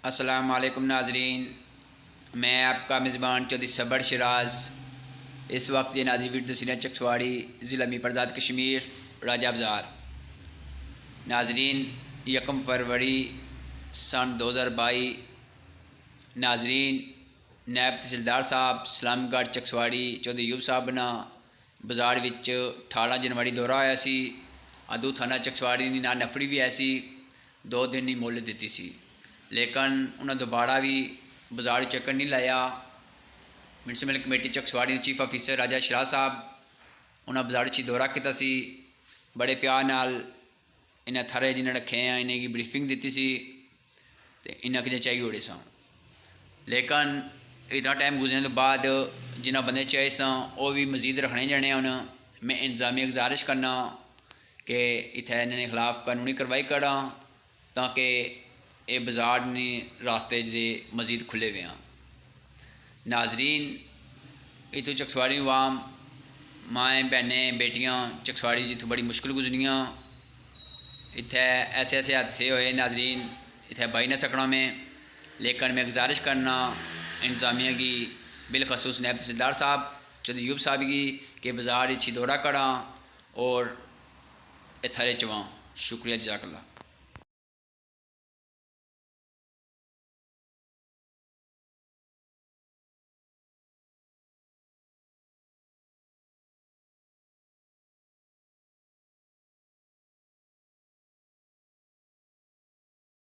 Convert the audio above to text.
अस्सलाम वालेकुम नाजरीन, मैं आपका मेज़बान चौधरी सबर शराज इस वक्त ये नाज़रीन वीडियो तस्वीरें चकसवाड़ी ज़िला मीरपुर कश्मीर राजा बाज़ार। नाजरीन 1 फरवरी सन 2022 नाजरीन नायब तहसीलदार साहब सलामगढ़ चकसवाड़ी चौधरी यूब साहब ना बाज़ार विच 18 जनवरी दौरा होया सी। अदू थाना चकसवाड़ी दी ना नफरी भी ऐसी 2 दिन ही मुल दी सी, लेकिन उन्हें दोबारा भी बाज़ार चक्कर नहीं लाया। म्यूनसिपल कमेटी चकसवाड़ी चीफ ऑफिसर राजा शराज साहब उन्हें बाज़ार च दौरा किया सी। बड़े प्यार नाल इन्हें थारे जिन्हें रखे हैं इन्हें ब्रीफिंग दी सी तो इन्हें कितने चाहिए उड़े सन, लेकिन इतना टाइम गुजरने तो बाद जिन्हें बंदे चाहिए सन वो भी मजीद रखने जाने। हूँ मैं इंतजामिया गुजारिश करना कि इतने इन्होंने खिलाफ कानूनी कार्रवाई करा ताकि ये बाज़ार ने रास्ते जे मजीद खुले हुए हैं। नाजरीन इतों चकसवाड़ी वाम माएँ बहनें बेटियाँ चकसवाड़ी जितों बड़ी मुश्किल गुजरियाँ, इतने ऐसे ऐसे हादसे होए नाजरीन इतने बच नहीं सकना मैं, लेकिन मैं गुजारिश करना इंतजामिया की बिलखसूस नायब तहसीलदार साहब चौधरी यूब साहब की कि बाज़ार अच्छी दौरा करा और इथरे चवां। शुक्रिया, जज़ाकल्लाह।